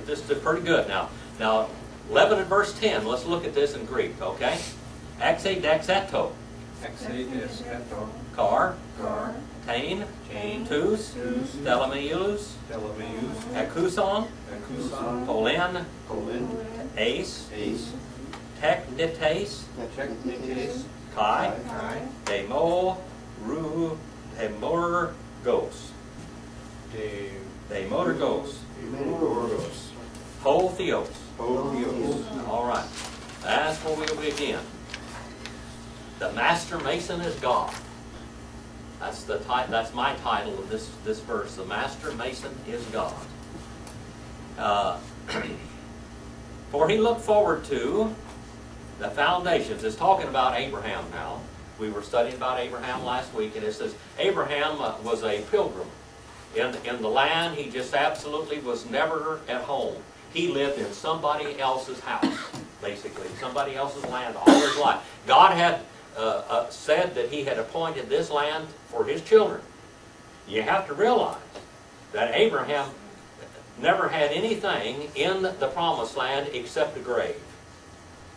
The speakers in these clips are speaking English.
This is pretty good now. Now, 11 and verse 10, let's look at this in Greek, okay? Exe dexeto. Car. Tain. Tus. Telemeus. Ekuson. Polin. Ace. Teknites. Kai. Demo. Ru. Demorgos. Demorgos. Ho Theos. All right. That's where we'll begin. The Master Mason is God. That's the that's my title of this verse. The Master Mason is God. For he looked forward to the foundations. It's talking about Abraham now. We were studying about Abraham last week, and it says Abraham was a pilgrim. In the land, he just absolutely was never at home. He lived in somebody else's house, basically. Somebody else's land all his life. God had said that he had appointed this land for his children. You have to realize that Abraham never had anything in the promised land except a grave.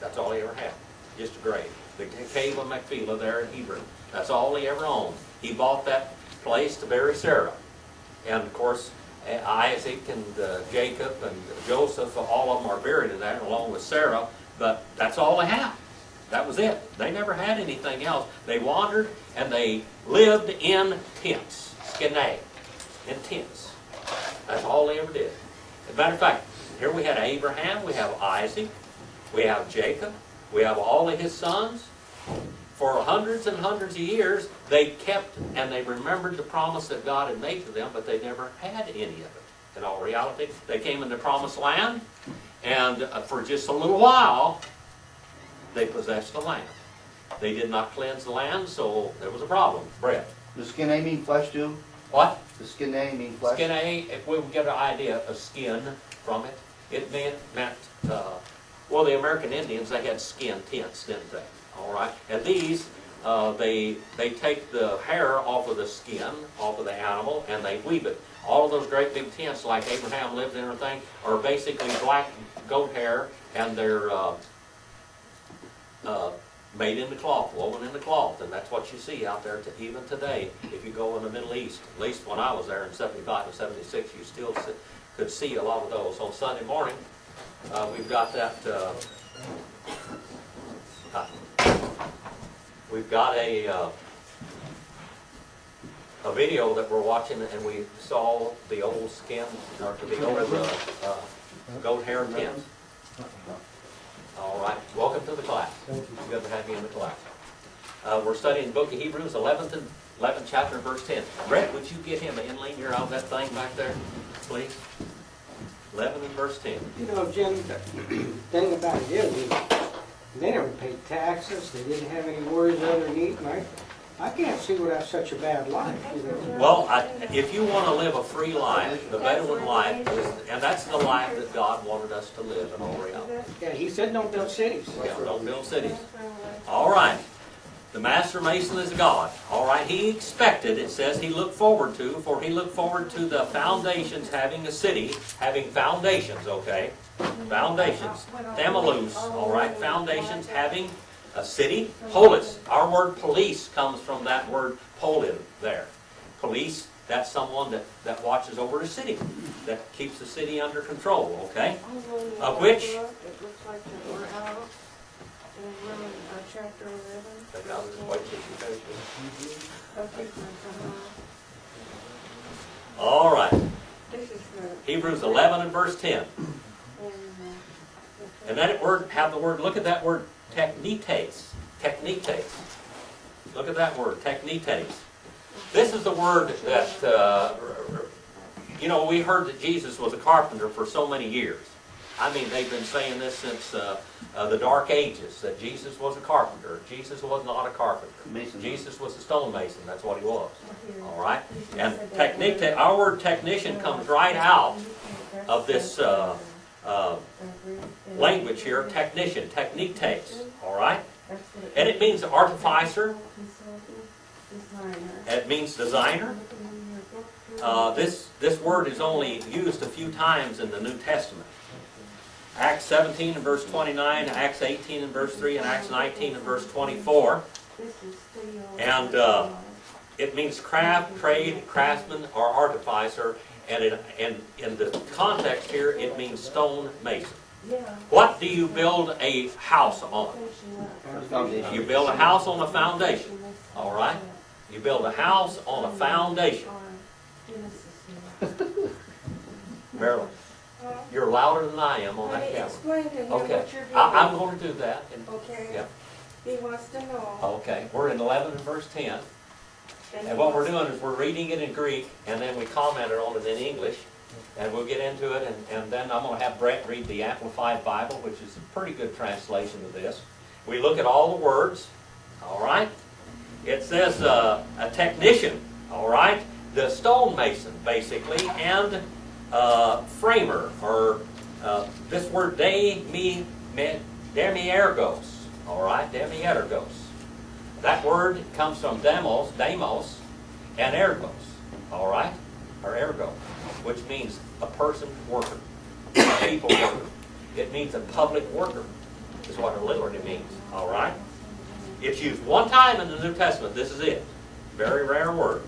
That's all he ever had, just a grave. The cave of Machpelah there in Hebron. That's all he ever owned. He bought that place to bury Sarah. And of course, Isaac and Jacob and Joseph, all of them are buried in there along with Sarah, but that's all they have. That was it. They never had anything else. They wandered and they lived in tents, skene, in tents. That's all they ever did. As a matter of fact, here we had Abraham, we have Isaac, we have Jacob, we have all of his sons. For hundreds and hundreds of years, they kept and they remembered the promise that God had made to them, but they never had any of it. In all reality, they came in the promised land, and for just a little while, they possessed the land. They did not cleanse the land, so there was a problem. Brett. Does skine mean flesh too? What? Does skine mean flesh? Skine, if we would get an idea of skin from it, it meant well, the American Indians, they had skin tents, didn't they? All right, and these, they take the hair off of the skin, off of the animal, and they weave it. All of those great big tents, like Abraham lived in and everything, are basically black goat hair, and they're made into cloth, woven into cloth, and that's what you see out there even today. If you go in the Middle East, at least when I was there in 75 and 76, you still could see a lot of those. On Sunday morning, we've got that. We've got a video that we're watching, and we saw the old skin, or the old goat hair tents. All right, welcome to the class. It's good to have you in the class. We're studying the book of Hebrews, 11th chapter, verse 10. Brett, would you get him an inliner out of that thing back there, please? 11 and verse 10. You know, Jim, the thing about it is they never paid taxes. They didn't have any worries underneath. I can't see why that's such a bad life. You know? Well, if you want to live a free life, the Bedouin life, and that's the life that God wanted us to live in all reality. Yeah, he said don't build cities. Yeah, don't build cities. All right. The Master Mason is God. All right. He expected, it says, he looked forward to, for he looked forward to the foundations having a city, having foundations, okay? Foundations. Themalus, all right? Foundations having a city. Polis. Our word police comes from that word polin there. Police, that's someone that watches over a city, that keeps the city under control, okay? Of which... It looks like that we're out in chapter 11. All right. This is Hebrews 11 and verse 10. And that word, have the word, look at that word, technites. Technites. Look at that word, technites. This is the word that, you know, we heard that Jesus was a carpenter for so many years. I mean, they've been saying this since the Dark Ages, that Jesus was a carpenter. Jesus was not a carpenter. Mason. Jesus was a stonemason. That's what he was. All right? And technique, our word technician comes right out of this language here, technician, techniques. All right? And it means artificer. It means designer. This word is only used a few times in the New Testament. Acts 17 and verse 29, Acts 18 and verse 3, and Acts 19 and verse 24. And it means craft, trade, craftsman, or artificer. And in the context here, it means stone mason. What do you build a house on? Foundation. You build a house on a foundation. All right? You build a house on a foundation. Marilyn, you're louder than I am on that camera. Explain to him Okay, what you're doing. I'm going to do that. Okay. Yeah. He wants to know. Okay, we're in 11 and verse 10. And what we're doing is we're reading it in Greek, and then we commented on it in English, and we'll get into it, and then I'm going to have Brett read the Amplified Bible, which is a pretty good translation of this. We look at all the words, all right? It says a technician, all right? The stonemason, basically, and framer, or this word demiergos, all right? Demiergos. That word comes from demos, and ergos, all right? Or ergo, which means a person worker, a people worker. It means a public worker, is what it literally means, all right? It's used one time in the New Testament. This is it. Very rare word.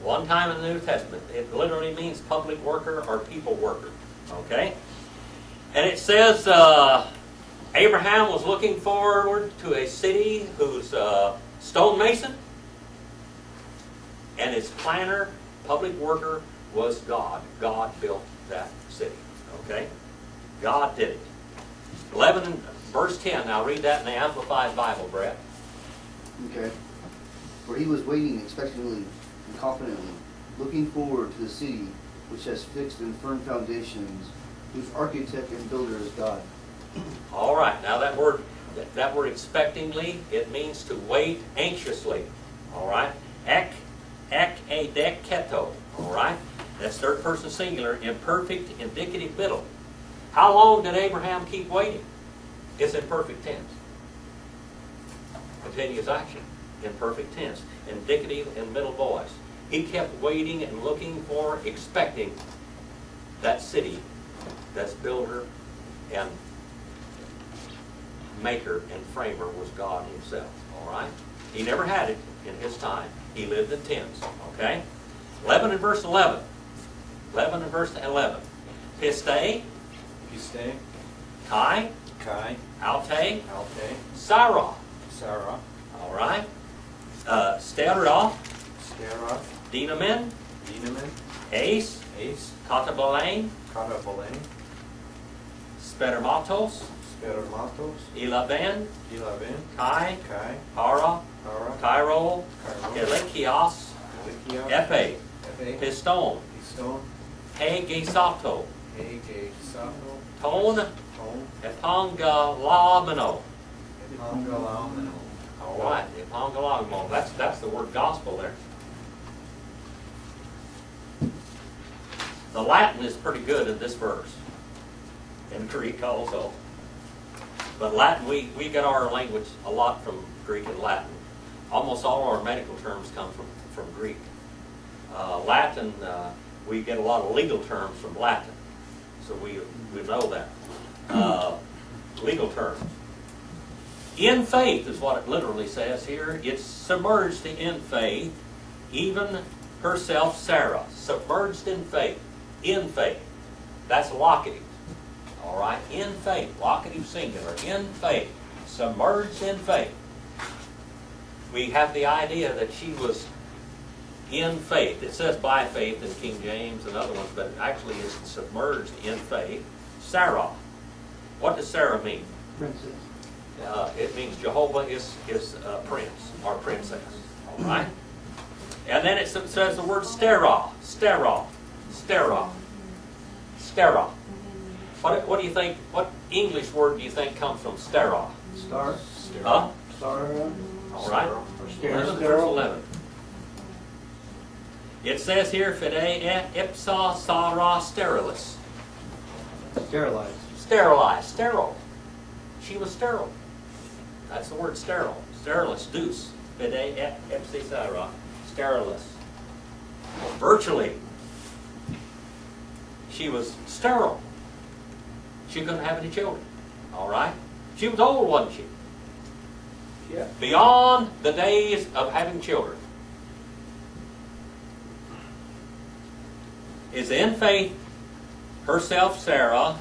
One time in the New Testament. It literally means public worker or people worker, okay? And it says Abraham was looking forward to a city whose stonemason and its planner, public worker, was God. God built that city. Okay? God did it. 11 and verse 10. Now read that in the Amplified Bible, Brett. Okay. For he was waiting expectantly and confidently, looking forward to the city which has fixed and firm foundations, whose architect and builder is God. All right. Now that word expectingly, it means to wait anxiously. All right? Ek edeketo. All right? That's third person singular, imperfect, indicative middle. How long did Abraham keep waiting? It's in perfect tense. Continuous action in perfect tense. Indicative and middle voice. He kept waiting and looking for, expecting that city, that's builder and maker and framer was God himself. All right? He never had it in his time. He lived in tents. Okay? 11 and verse 11. 11 and verse 11. Piste, Piste, Kai, Kai, Alte, Alte, Sarah. Sarah, All right? Stera, Stera, Dinamin, Dinaman, Ace, Ace, Katabalain, Katabalene, Spermatos, Spermatos, Ilaben, Ilaven, Kai, Kai, Para, Para, Cairo, Cairo, Elikios, Elikia, Epe, Epe, Piston, Piston, Hegesato, Ege, Sato, Ton, Ton, Epangalamino. Epangalamino. All right, Epangalamino. That's the word gospel there. The Latin is pretty good in this verse. In Greek also. But Latin, we get our language a lot from Greek and Latin. Almost all our medical terms come from Greek. Latin, we get a lot of legal terms from Latin. So we know that. Legal terms. In faith is what it literally says here. It's submerged in faith, even herself, Sarah. Submerged in faith. In faith. That's locative. All right? In faith. Locative singular. In faith. Submerged in faith. We have the idea that she was in faith. It says by faith in King James and other ones, but actually it's submerged in faith. Sarah. What does Sarah mean? Princess. It means Jehovah is prince or princess. All right? And then it says the word stera. Stera. Stera. Stera. What do you think? What English word do you think comes from stera? Star? Huh? Star? All right. Or 11, stera? verse 11. It says here, Fide ipsa sara sterilis. Sterilized. Sterilized. Sterile. She was sterile. That's the word sterile. Sterilis. Deus. Fide ipsa sara. Sterilis. Virtually, she was sterile. She couldn't have any children. All right? She was old, wasn't she? Yeah. Beyond the days of having children. Is in faith herself, Sarah,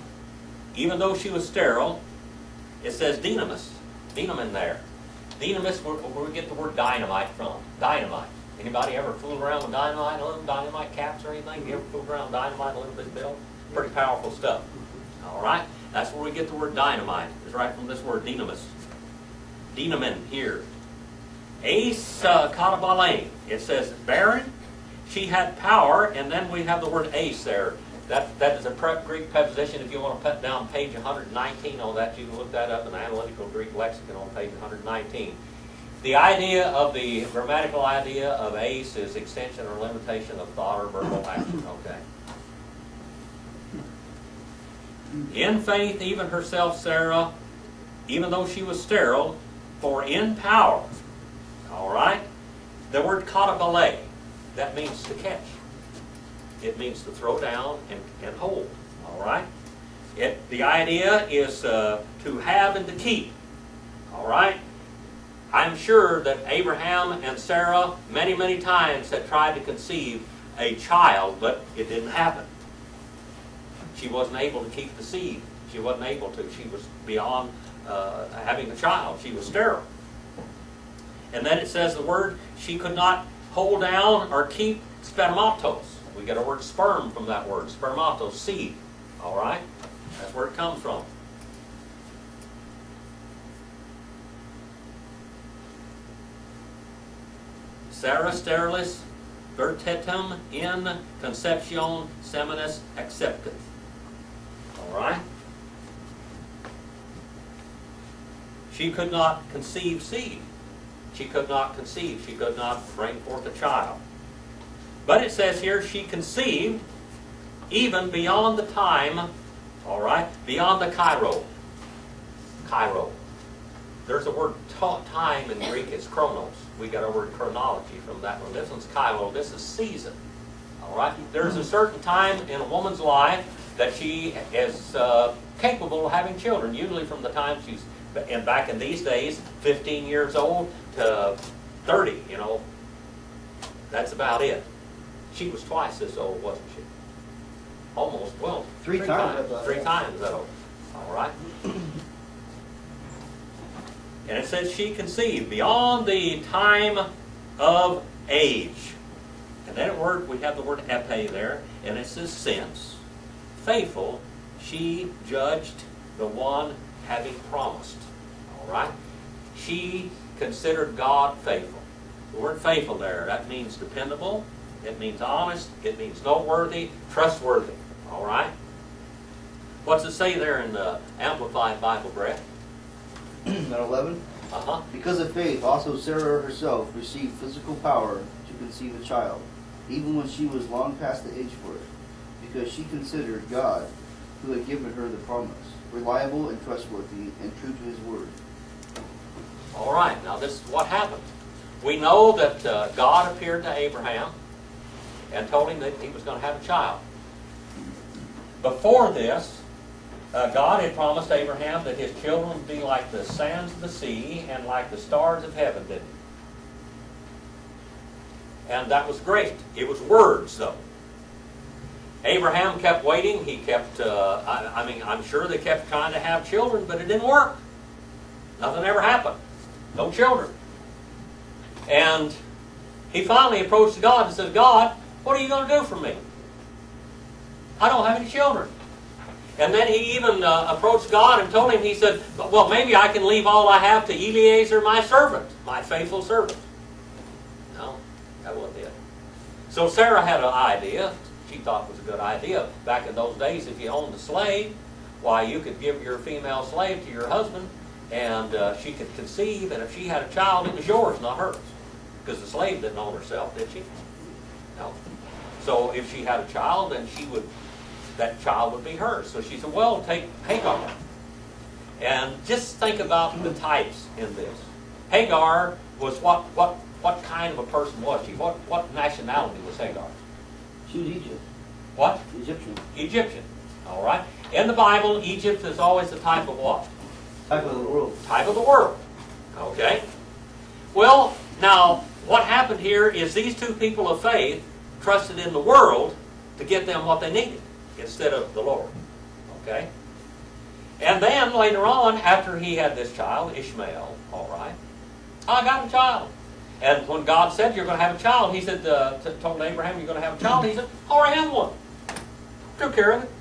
even though she was sterile, it says dynamis. Dynamin there. Dynamis, where we get the word dynamite from. Dynamite. Anybody ever fool around with dynamite, a little dynamite caps or anything? You ever fool around with dynamite a little bit, Bill? Pretty powerful stuff. All right? That's where we get the word dynamite. It's right from this word dynamis. Dynamin here. Ace katabalain. It says barren. She had power, and then we have the word ace there. That is a Greek preposition. If you want to put down page 119 on that, you can look that up in the Analytical Greek Lexicon on page 119. The idea of the grammatical idea of ace is extension or limitation of thought or verbal action. Okay. In faith, even herself, Sarah, even though she was sterile, for in power. All right? The word katabale, that means to catch. It means to throw down and hold. All right? The idea is to have and to keep. All right? I'm sure that Abraham and Sarah many, many times had tried to conceive a child, but it didn't happen. She wasn't able to keep the seed. She wasn't able to. She was beyond having a child. She was sterile. And then it says the word, she could not hold down or keep spermatos. We get a word sperm from that word. Spermatos, seed. All right? That's where it comes from. Sarah sterilis vertetum in conception seminis accepteth. All right? She could not conceive seed. She could not conceive. She could not bring forth a child. But it says here she conceived even beyond the time, all right, beyond the Cairo. Cairo. There's a word time in Greek, it's chronos. We got our word chronology from that one. This one's Cairo. This is season. All right? There's a certain time in a woman's life that she is capable of having children, usually from the time she's, and back in these days, 15 years old to 30, you know. That's about it. She was twice this old, wasn't she? Almost, well, Three times. Three times that old. All right? And it says she conceived beyond the time of age. And that word, we have the word epe there, and it says since. Faithful, she judged the one having promised. All right? She considered God faithful. The word faithful there, that means dependable, it means honest, it means noteworthy, trustworthy. All right? What's it say there in the Amplified Bible, Brett? At 11? Uh-huh. Because of faith, also Sarah herself received physical power to conceive a child, even when she was long past the age for it, because she considered God, who had given her the promise, reliable and trustworthy and true to his word. All right, now this is what happened. We know that God appeared to Abraham and told him that he was going to have a child. Before this, God had promised Abraham that his children would be like the sands of the sea and like the stars of heaven, didn't he? And that was great. It was words, though. Abraham kept waiting. He kept, I'm sure they kept trying to have children, but it didn't work. Nothing ever happened. No children. And he finally approached God and said, God, what are you going to do for me? I don't have any children. And then he even approached God and told him, he said, well, maybe I can leave all I have to Eliezer, my servant, my faithful servant. No, that wasn't it. So Sarah had an idea she thought was a good idea. Back in those days, if you owned a slave, why, you could give your female slave to your husband, and she could conceive, and if she had a child, it was yours, not hers. Because the slave didn't own herself, did she? No. So if she had a child, then that child would be hers. So she said, well, take Hagar. And just think about the types in this. Hagar was what kind of a person was she? What nationality was Hagar? She was Egypt, What? Egyptian. Egyptian. All right. In the Bible, Egypt is always the type of what? Type of the world. Type of the world. Okay. Well, now, what happened here is these two people of faith trusted in the world to get them what they needed instead of the Lord. Okay? And then later on, after he had this child, Ishmael, all right, I got a child. And when God said, you're going to have a child, he said, told Abraham, you're going to have a child. He said, oh, I have one. Took care of it.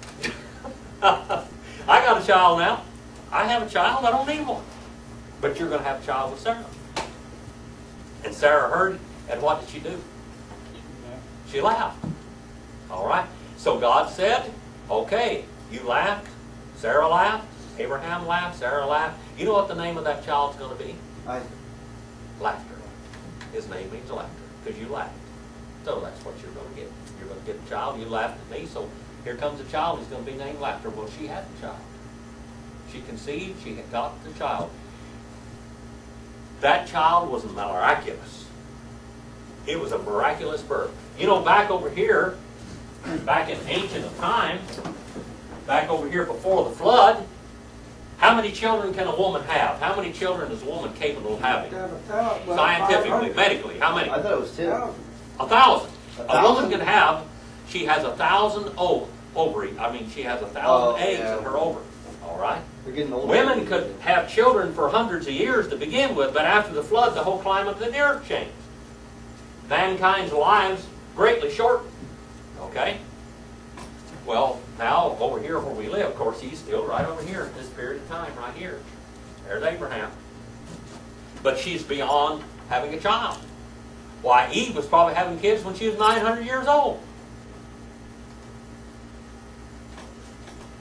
I got a child now. I have a child. I don't need one. But you're going to have a child with Sarah. And Sarah heard, and what did she do? She laughed. All right. So God said, okay, you laughed, Sarah laughed, Abraham laughed, Sarah laughed. You know what the name of that child's going to be? Laughter. His name means laughter, because you laughed. So that's what you're going to get. You're going to get a child. You laughed at me, so here comes a child. He's going to be named Laughter. Well, she had the child. She conceived. She had got the child. That child was miraculous. It was a miraculous birth. You know, back over here, back in ancient times, back over here before the flood, how many children can a woman have? How many children is a woman capable of having? Scientifically, medically, how many? I thought it was 10. 1,000. A 1,000? woman can have, she has 1,000 ovaries. I mean, she has 1,000 eggs in her ovary. All right? We're getting older. Women could have children for hundreds of years to begin with, but after the flood, the whole climate of the earth changed. Mankind's lives greatly shortened. Okay? Well, now over here where we live, of course, he's still right over here at this period of time, right here. There's Abraham. But she's beyond having a child. Why, Eve was probably having kids when she was 900 years old.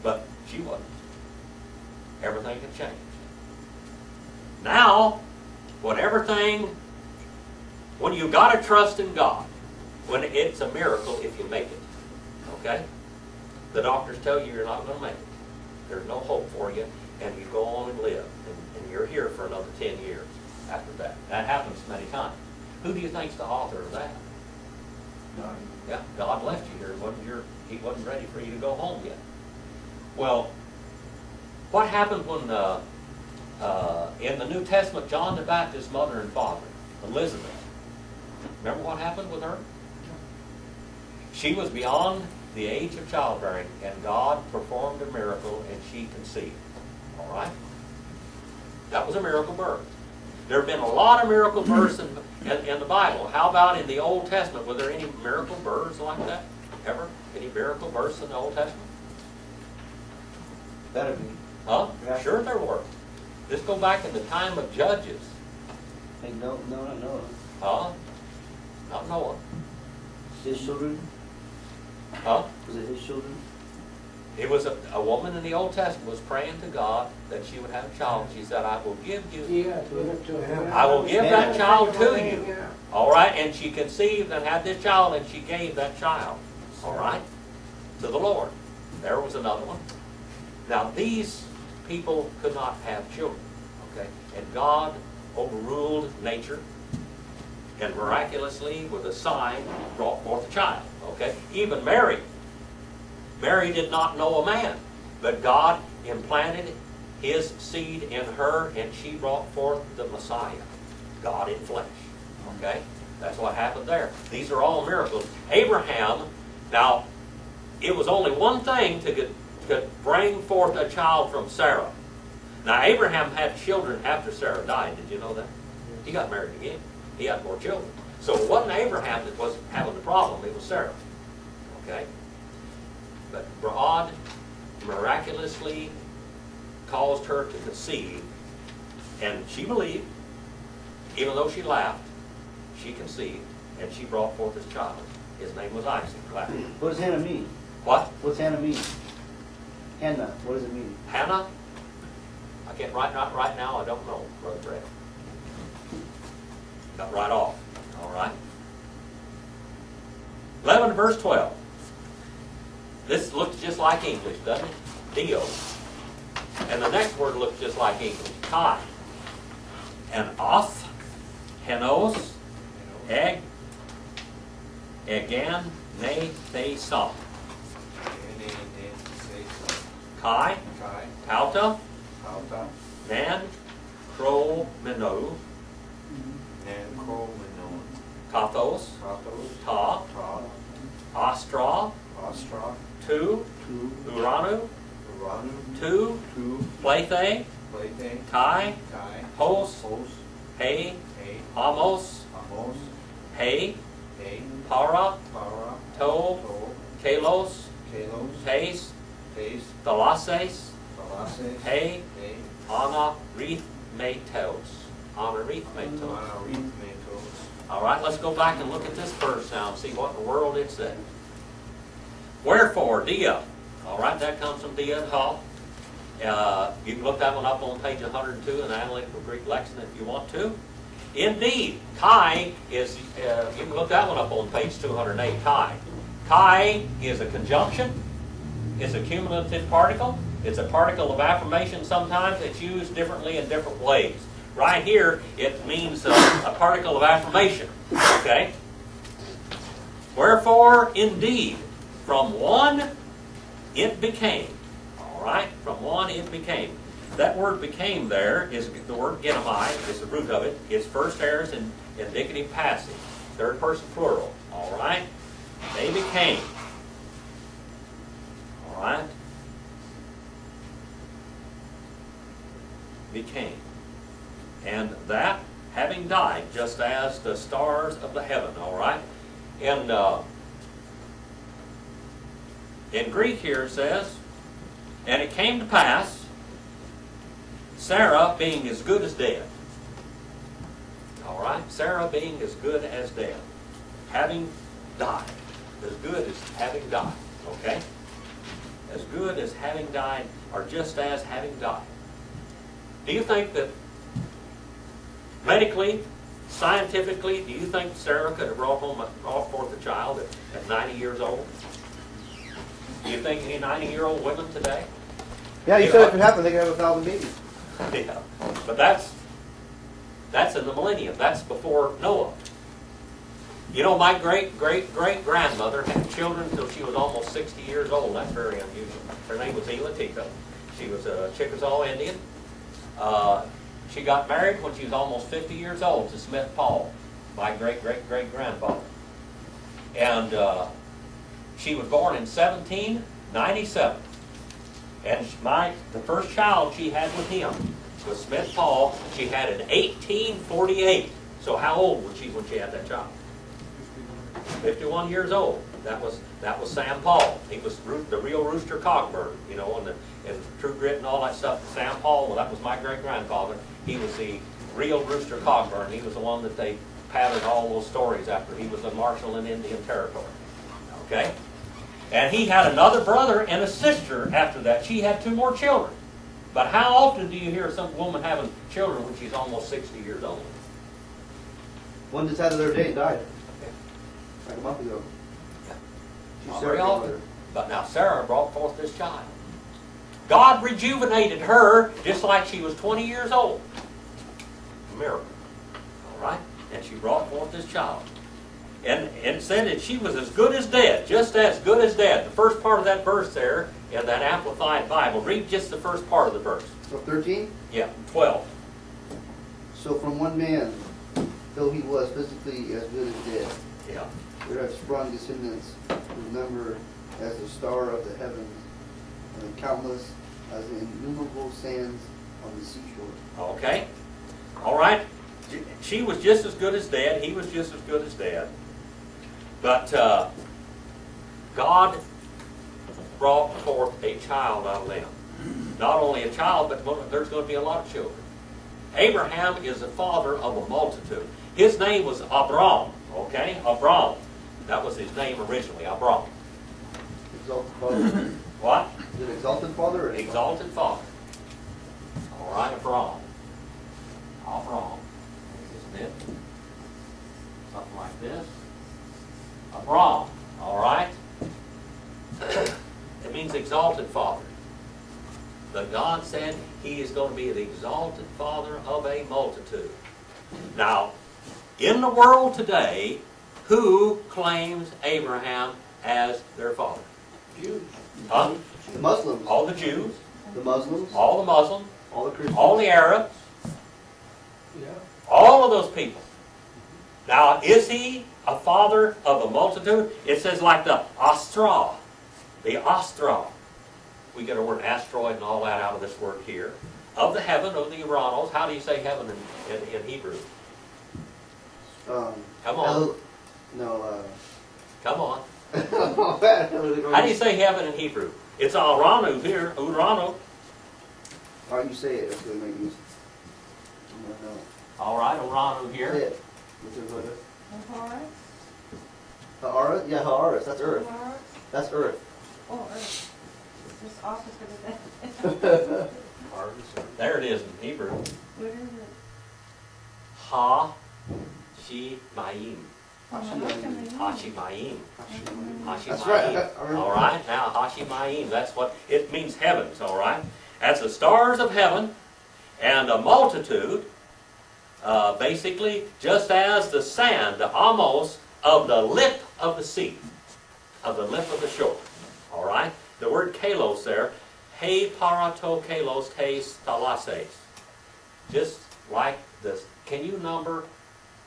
But she wasn't. Everything had changed. Now, when you got to trust in God, when it's a miracle if you make it. Okay? The doctors tell you you're not going to make it. There's no hope for you, and you go on and live, and you're here for another 10 years after that. That happens many times. Who do you think's the author of that? God. Yeah, God left you here. He wasn't ready for you to go home yet. Well, what happened when, in the New Testament, John the Baptist's mother and father, Elizabeth, remember what happened with her? She was beyond the age of childbearing, and God performed a miracle, and she conceived. All right? That was a miracle birth. There have been a lot of miracle births in the Bible. How about in the Old Testament? Were there any miracle births like that? Ever? Any miracle births in the Old Testament? Better be. Huh? Yeah. Sure there were. Just go back in the time of Judges. Hey, no, not Noah. Huh? Not Noah. His children? Huh? Was it his children? It was a woman in the Old Testament was praying to God that she would have a child. She said, I will give you, Yeah, give it to him. I will give that child to you. Yeah. All right? And she conceived and had this child, and she gave that child, all right, to the Lord. There was another one. Now, these people could not have children, okay? And God overruled nature and miraculously, with a sign, brought forth a child, okay? Even Mary. Mary did not know a man, but God implanted His seed in her, and she brought forth the Messiah, God in flesh, okay? That's what happened there. These are all miracles. Abraham, now, it was only one thing to bring forth a child from Sarah. Now, Abraham had children after Sarah died. Did you know that? He got married again. He had more children. So it wasn't Abraham that was having the problem. It was Sarah. Okay? But God miraculously caused her to conceive, and she believed, even though she laughed, she conceived, and she brought forth this child. His name was Isaac. What does Hannah mean? What? What's Hannah mean? Hannah, what does it mean? Hannah? I can't not right now. I don't know, Brother Brett. Got right off. All right. 11 verse 12. This looks just like English, doesn't it? Dio. And the next word looks just like English. Kai. And oth, henos, egg, again, Nathasam. N-A-N-A-N-A-S-A. Kai, Kai. Tauta, Alta. Nan, Kro, Mino, Nancromenon. Kathos, Kathos. Ta, Ta. Astra, Astra. Tu, Two, Uranu, Uranu. Tu, Tu. Plethe, Plethe. Kai, Kai. Hos, Hos. He, He. Amos, Amos. He, He. Para, Para. To, To. Kalos, Kalos. Tes, Tes. Thalasses, Thalasses. He, He. Anarithmetos. Anarithmetos. Anarithmetos. All right, let's go back and look at this verse now and see what in the world it said. Wherefore, dia. All right, that comes from dia and ha. You can look that one up on page 102 in the Analytical Greek Lexicon if you want to. Indeed, kai is, you can look that one up on page 208, kai. Kai is a conjunction. It's a cumulative particle. It's a particle of affirmation sometimes. It's used differently in different ways. Right here, it means a particle of affirmation. Okay? Wherefore, indeed, from one it became. All right? From one it became. That word became there is the word genomai, is the root of it. Its first aorist in indicative passive. Third person plural. All right? They became. All right? Became. And that, having died, just as the stars of the heaven, all right? In Greek here it says, and it came to pass, Sarah being as good as dead. All right? Sarah being as good as dead. Having died. As good as having died. Okay? As good as having died, or just as having died. Do you think that medically, scientifically, do you think Sarah could have brought forth a child at 90 years old? Do you think any 90-year-old women today? Yeah, you said if it happened, they could have 1,000 babies. Yeah, but that's in the millennium. That's before Noah. You know, my great-great-great-grandmother had children until she was almost 60 years old. That's very unusual. Her name was Elatika. She was a Chickasaw Indian. She got married when she was almost 50 years old to Smith Paul, my great-great-great-grandfather. And she was born in 1797. And the first child she had with him was Smith Paul. She had in 1848. So how old was she when she had that child? 51 years old. That was Sam Paul. He was the real Rooster Cogburn, you know, and True Grit and all that stuff. Sam Paul, well, that was my great-grandfather. He was the real Rooster Cogburn. He was the one that they patterned all those stories after. He was a marshal in Indian Territory. Okay? And he had another brother and a sister after that. She had 2 more children. But how often do you hear some woman having children when she's almost 60 years old? One just had their day and died. Like a month ago. She's Not Sarah's very often. mother. But now Sarah brought forth this child. God rejuvenated her just like she was 20 years old. A miracle. All right? And she brought forth this child. And said that she was as good as dead, just as good as dead. The first part of that verse there in that Amplified Bible, read just the first part of the verse. So 13? Yeah, 12. So from one man, though he was physically as good as dead, Yeah. there have sprung descendants whose number as the star of the heavens, and countless as the innumerable sands on the seashore. Okay. All right. She was just as good as dead. He was just as good as dead. But God brought forth a child out of them. Not only a child, but there's going to be a lot of children. Abraham is the father of a multitude. His name was Abram. Okay? Abram. That was his name originally, Abram. Exalted Father. What? Is it Exalted Father? Or Exalted Father. All right, Abram. Abram. Isn't it? Something like this. Abram. All right? It means exalted Father. But God said he is going to be the exalted Father of a multitude. Now, in the world today, who claims Abraham as their father? Jews. Huh? The Muslims, All the Jews, the Muslims, all the Muslims, all the Christians. all the Arabs, Yeah. all of those people. Now, is he a father of a multitude? It says like the Astra, the Astra. We get our word asteroid and all that out of this word here. Of the heaven, of the Uranos. How do you say heaven in Hebrew? Come on. No, Come on. How How do you say heaven in Hebrew? It's Uranu here, Urano. How you say it? That's gonna make me. I don't know. All right, Uranu Say here. it. What's it called? Alright. Ha'ara? Yeah, Ha'ara. That's Earth. Alright. That's Earth. Oh, Earth. It's just opposite of that. There it is in Hebrew. What is it? Ha-shi-mayim. Hashimayim. Hashimayim. That's Hashimayim. right. I remember. All right, now Hashimayim, that's what, it means heavens, all right? That's the stars of heaven and a multitude, basically just as the sand, almost, of the lip of the sea, of the lip of the shore, all right? The word kalos there, he parato kalos te thalases. Just like this, can you number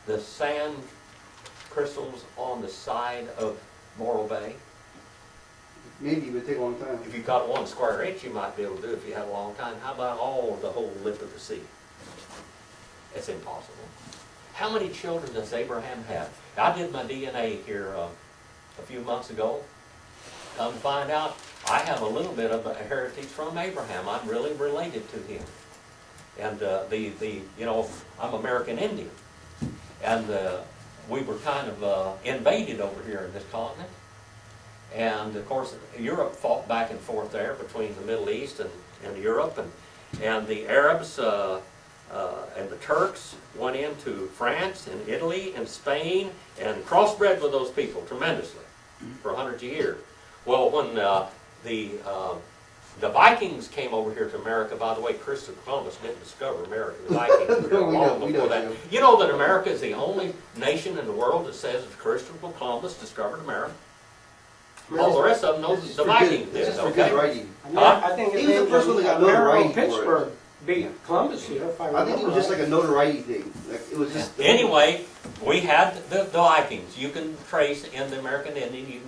the sand crystals on the side of Morro Bay? Maybe, but it take a long time. If you got 1 square inch, you might be able to do it if you had a long time. How about all of the whole lip of the sea? It's impossible. How many children does Abraham have? I did my DNA here a few months ago. Come to find out, I have a little bit of a heritage from Abraham. I'm really related to him. And you know, I'm American Indian. And we were kind of invaded over here in this continent. And of course, Europe fought back and forth there between the Middle East and Europe. And the Arabs and the Turks went into France and Italy and Spain and crossbred with those people tremendously for hundreds of years. Well, when the Vikings came over here to America, by the way, Christopher Columbus didn't discover America. The Vikings were here We long know before that. too. You know that America is the only nation in the world that says that Christopher Columbus discovered America? All the rest of them know This is the for Vikings good- did, This is for good okay? writing. I, mean, Huh? I think He his was the name first one that got notoriety for it. Pittsburgh beat Columbus here, if I I remember think it was just right. like a notoriety thing. Like it was just. Anyway, we had the Vikings. You can trace in the American Indian,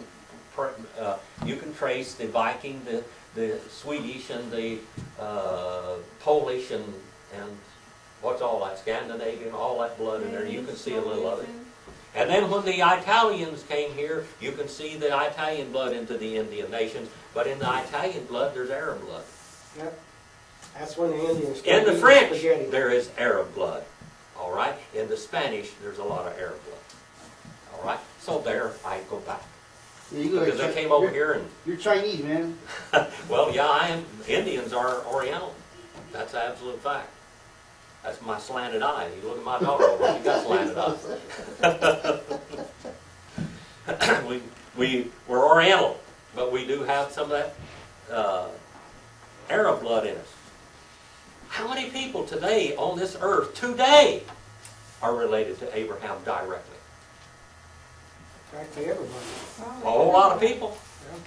you can trace the Viking, the Swedish, and the Polish, and what's all that, Scandinavian, all that blood in there. You can see a little of it. And then when the Italians came here, you can see the Italian blood into the Indian nations. But in the Italian blood, there's Arab blood. Yep. That's when the Indians In started the eating French, spaghetti. there is Arab blood. All right? In the Spanish, there's a lot of Arab blood. All right? So there I go back. Yeah, you go Because they like, came over here and, You're Chinese, man. well, yeah, I am. Indians are Oriental. That's an absolute fact. That's my slanted eye. You look at my dog, well, you got slanted eyes. We're Oriental, but we do have some of that Arab blood in us. How many people today on this earth, today, are related to Abraham directly? Practically everybody. A whole lot of people.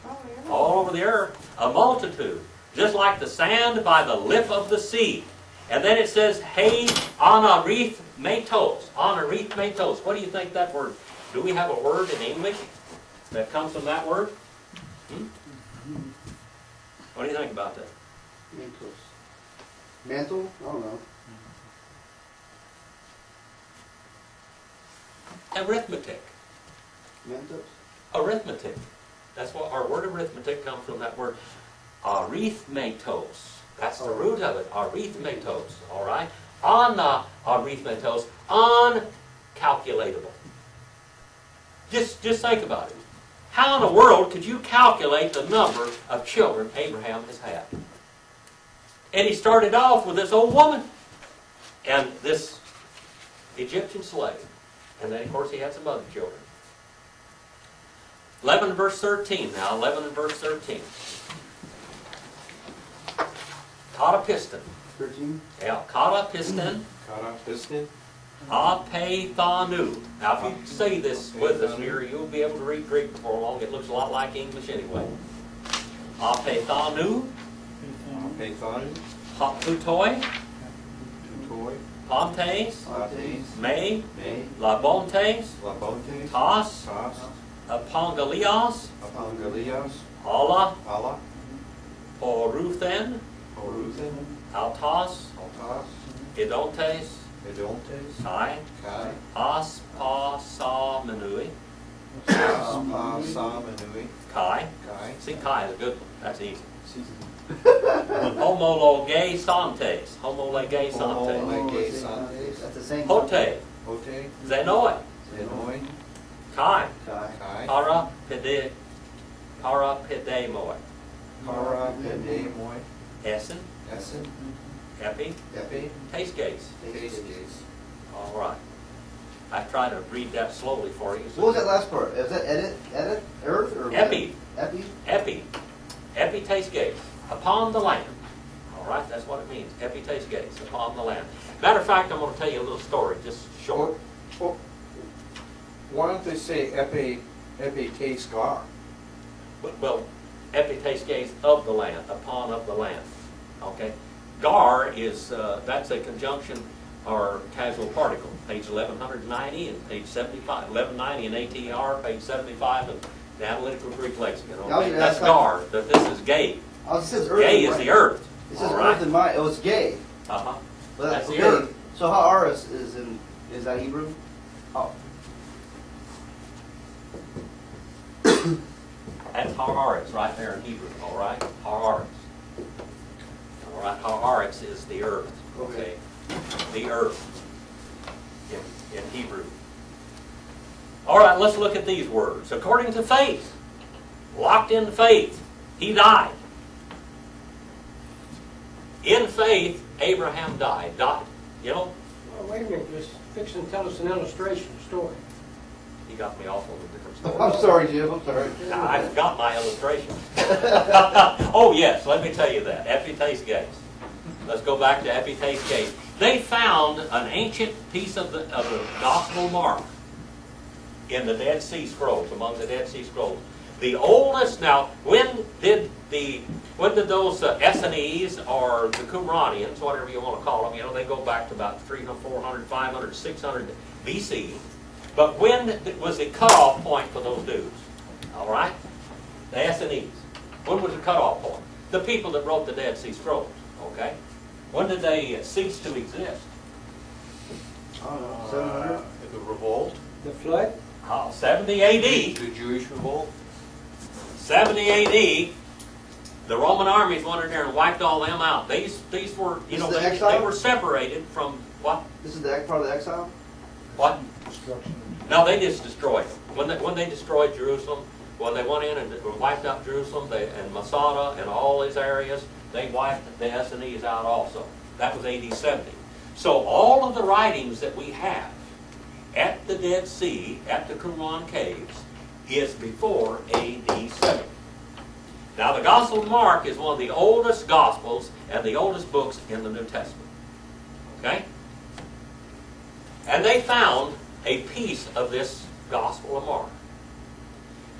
Probably All over the earth, a multitude, just like the sand by the lip of the sea. And then it says, hey, anarith metos. Anarith metos. What do you think that word? Do we have a word in English that comes from that word? What do you think about that? Mantles. Mantle? I don't know. Arithmetic. Mantos? Arithmetic. That's what our word arithmetic comes from, that word arithmetos. That's the root of it, arithmetos, all right? Arithmetos, uncalculatable. Just think about it. How in the world could you calculate the number of children Abraham has had? And he started off with this old woman and this Egyptian slave. And then, of course, he had some other children. 11 and verse 13 now, 11 and verse 13. Kata piston. 13? Yeah, kata piston. Caught off piston. Apethanu. Now, if you say this with us here, you'll be able to read Greek before long. It looks a lot like English anyway. Apethanu, Python, Haputoi, Tutoi, Pontes, Lates, Me, Me, Labontes, Labontes, Tas, Tas, Apongalios, Apangalios, Allah, Allah, Poruthen, Oruthin, Altas, Altas, Idontes, Edontes, Kai, Kai, Aspasamanui, Aspa, Samanui, Kai. Kai, See, Kai is a good one. That's easy. Homologe Santes. Homologe Santes. Homologe Santes, That's the same. Hote. Hote, Zenoe. Zenoi, Kai. Kai. Kai, Parapedemoi. Para, Pedemoi, Essen. Essen, Epi. Epi, Taste gaze. Tastes, All right. I try to read that slowly for you. What was that last part? Is that edit, earth, or? Epi. Epi? Epi. Epi taste gaze. Upon the land. All right, that's what it means. Epi taste gaze. Upon the land. Matter of fact, I'm going to tell you a little story, just short. Well, why don't they say Epi Taste Gar? Well, epi taste gaze of the land, upon of the land. Okay? Gar is, that's a conjunction or casual particle. Page 1190 and page 75. 1190 in ATR, page 75 in the Analytical Greek Lexicon. Yeah, I was Okay? gonna That's ask, gar. This is gay. Oh, it says earth. Gay in is my- the earth. It says All earth right? in my, oh, it's gay. Uh-huh. Well, That's the okay. earth. So Ha'aris is that Hebrew? Oh. That's Haaretz right there in Hebrew, all right? Haaretz. All right, Haaretz is the earth, okay? The earth in Hebrew. All right, let's look at these words. According to faith, locked in faith, he died. In faith, Abraham died. You know, Well, wait a minute, just fix and tell us an illustration, story. he got me off on a different story. I'm sorry, Jim, I'm sorry. I forgot my illustration. Oh yes, let me tell you that. Epitase gaze. Let's go back to epitase gaze. They found an ancient piece of the Gospel Mark in the Dead Sea Scrolls, among the Dead Sea Scrolls. The oldest. Now, when did those Essenes or the Qumranians, whatever you want to call them, they go back to about 300, 400, 500, 600 BC. But when was the cutoff point for those dudes? All right? The Essenes. When was the cutoff point? The people that wrote the Dead Sea Scrolls. Okay? When did they cease to exist? I don't know, 700? The revolt, The flood? 70 AD. the Jewish revolt. 70 AD. The Roman armies went in there and wiped all them out. These were, This is the they exile? were separated from what? This is the part of the exile? What? No, they just destroyed them. When they destroyed Jerusalem, when they went in and wiped out Jerusalem and Masada and all these areas, they wiped the Essenes out also. That was AD 70. So all of the writings that we have at the Dead Sea, at the Qumran caves, is before AD 70. Now the Gospel of Mark is one of the oldest Gospels and the oldest books in the New Testament. Okay? And they found a piece of this Gospel of Mark.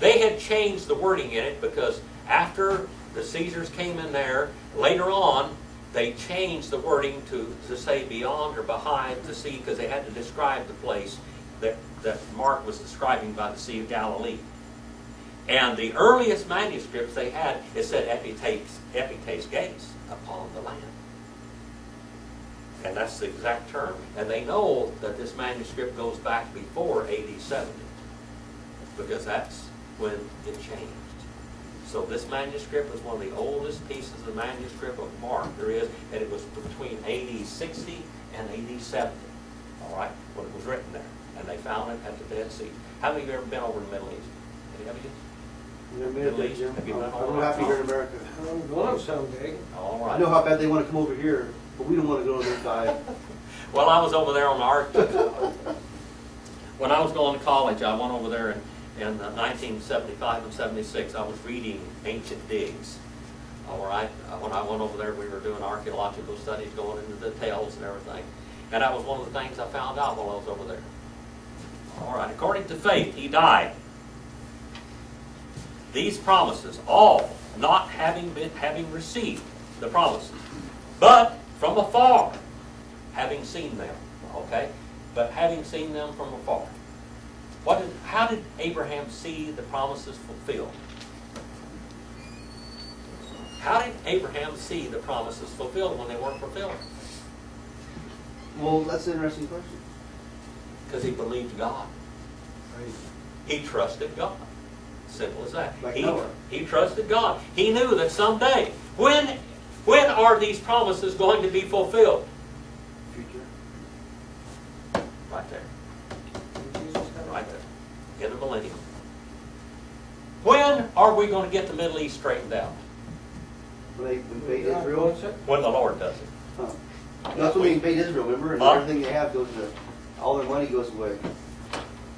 They had changed the wording in it because after the Caesars came in there, later on, they changed the wording to say beyond or behind the sea because they had to describe the place that Mark was describing by the Sea of Galilee. And the earliest manuscripts they had, it said epitase gaze, upon the land. And that's the exact term. And they know that this manuscript goes back before AD 70 because that's when it changed. So this manuscript was one of the oldest pieces of manuscript of Mark there is, and it was between AD 60 and AD 70, all right, when it was written there. And they found it at the Dead Sea. How many of you have ever been over in the Middle East? Any of you? Never been Middle there, East? Jim. Have you been I'm over real there? happy here in America. I'm going someday. All I right. know how bad they want to come over here, but we don't want to go to their side. Well, I was over there on the Arctic. When I was going to college, I went over there in 1975 and 76. I was reading ancient digs. All right. When I went over there, we were doing archaeological studies, going into details and everything. And that was one of the things I found out while I was over there. All right, according to faith, he died. These promises, all not having received the promises, but from afar, having seen them. Okay, but having seen them from afar. How did Abraham see the promises fulfilled? How did Abraham see the promises fulfilled when they weren't fulfilled? Well, that's an interesting question. Because he believed God. He trusted God. Simple as that. Like Noah. He trusted God. He knew that someday, when are these promises going to be fulfilled? Future. Right there. Right there. In the millennium. When are we going to get the Middle East straightened out? When they invade Israel. When the Lord does it. Huh. That's when they invade Israel, remember? And everything they have goes to, all their money goes away.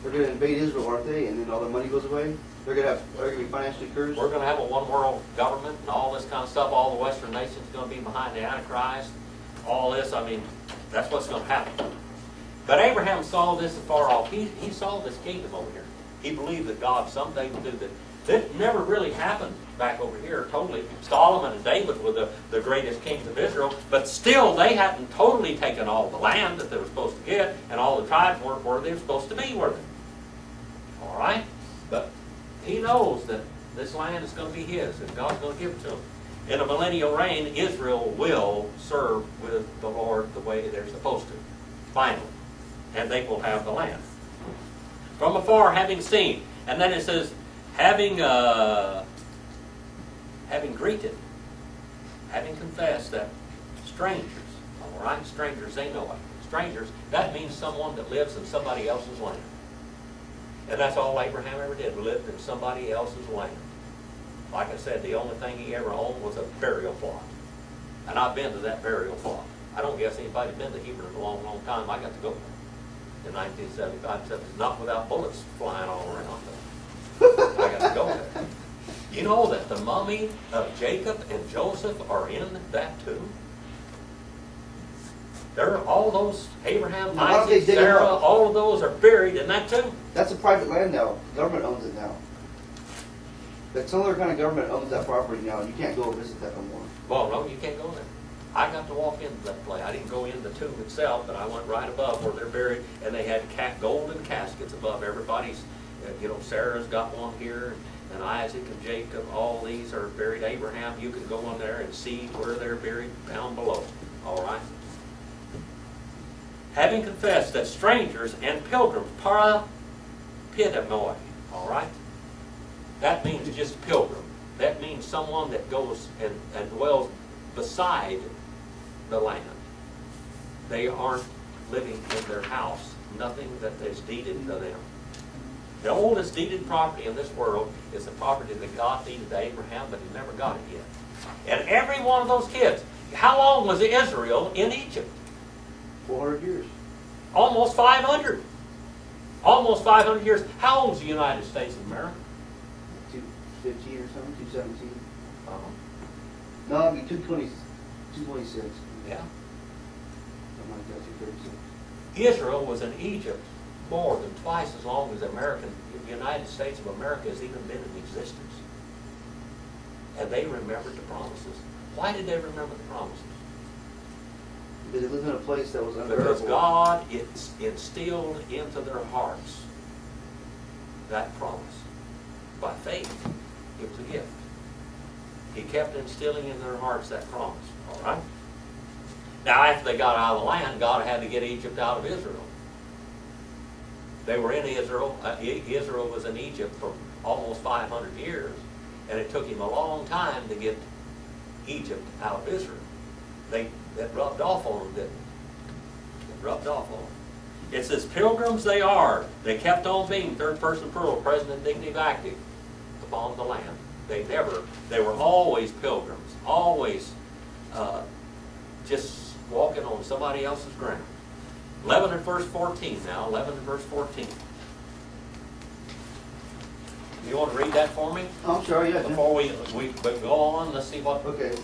They're going to invade Israel, aren't they? And then all their money goes away? They're going to be financially cursed? We're going to have a one world government and all this kind of stuff. All the Western nations are going to be behind the Antichrist. All this, I mean, that's what's going to happen. But Abraham saw this afar off. He saw this kingdom over here. He believed that God someday would do that. That never really happened back over here, totally. Solomon and David were the greatest kings of Israel, but still they hadn't totally taken all the land that they were supposed to get, and all the tribes weren't where they were supposed to be, were they? All right? But he knows that this land is going to be his, and God's going to give it to him. In a millennial reign, Israel will serve with the Lord the way they're supposed to, finally. And they will have the land. From afar, having seen. And then it says, having greeted, having confessed that strangers, all right, strangers, they know it. Strangers, that means someone that lives in somebody else's land. And that's all Abraham ever did, lived in somebody else's land. Like I said, the only thing he ever owned was a burial plot. And I've been to that burial plot. I don't guess anybody's been to Hebron in a long, long time. I got to go there in 1975, not without bullets flying all around. I got to go there. You know that the mummy of Jacob and Joseph are in that tomb? There, all those, Abraham, Why don't they Isaac, dig 'em Sarah, up? all of those are buried in that tomb. That's a private land now. The government owns it now. But some other kind of government owns that property now. You can't go visit that no more. Well, no, you can't go there. I got to walk into that place. I didn't go in the tomb itself, but I went right above where they're buried, and they had golden caskets above everybody's. You know, Sarah's got one here, and Isaac and Jacob, all these are buried. Abraham, you can go in there and see where they're buried down below. All right? Having confessed that strangers and pilgrims, parapidamoi, all right? That means just pilgrim. That means someone that goes and dwells beside the land. They aren't living in their house. Nothing that is deeded to them. The oldest deeded property in this world is the property that God deeded to Abraham, but he never got it yet. And every one of those kids, how long was Israel in Egypt? 400 years. Almost 500. Almost 500 years. How old is the United States of America? 215 or something, 217. Uh-huh. No, I mean 220, 226. Yeah. Something like that, 236. Israel was in Egypt more than twice as long as the United States of America has even been in existence. And they remembered the promises. Why did they remember the promises? Because they lived in a place that was Because unbearable. God instilled into their hearts that promise. By faith, it was a gift. He kept instilling in their hearts that promise. All right? Now, after they got out of the land, God had to get Egypt out of Israel. They were in Israel. Israel was in Egypt for almost 500 years, and it took him a long time to get Egypt out of Israel. That rubbed off on them, didn't it? It rubbed off on them. It says, pilgrims they are. They kept on being, third person plural, present indicative active, upon the land. They were always pilgrims, always just walking on somebody else's ground. 11 and verse 14 now, 11 and verse 14. You want to read that for me? Oh, I'm sorry, yeah. Before we go on, let's see what Okay.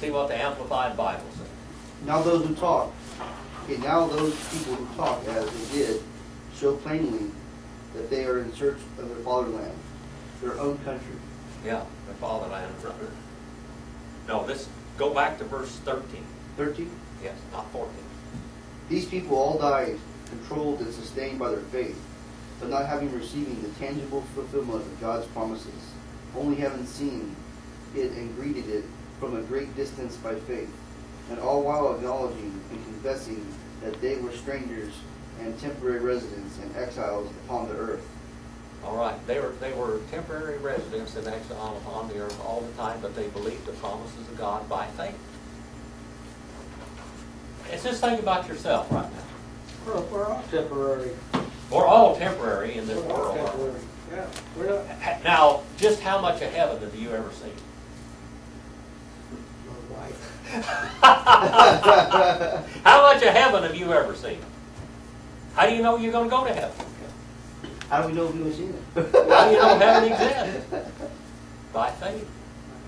the Amplified Bible says. Now those who taught Okay, now those people who talk as they did show plainly that they are in search of their fatherland, their own country. Yeah, the fatherland. No, go back to verse 13. 13. Yes, not 14. These people all died, controlled and sustained by their faith, but not having receiving the tangible fulfillment of God's promises, only having seen it and greeted it from a great distance by faith, and all while acknowledging and confessing that they were strangers and temporary residents and exiles upon the earth. All right, they were temporary residents in exile upon the earth all the time, but they believed the promises of God by faith. It's just think about yourself right now. We're all temporary. We're all temporary in this We're all world. temporary. Yeah, we're not. Now, just how much of heaven have you ever seen? My wife. How much of heaven have you ever seen? How do you know you're going to go to heaven? How do we know if we've seen it? How do you know heaven exists? By faith.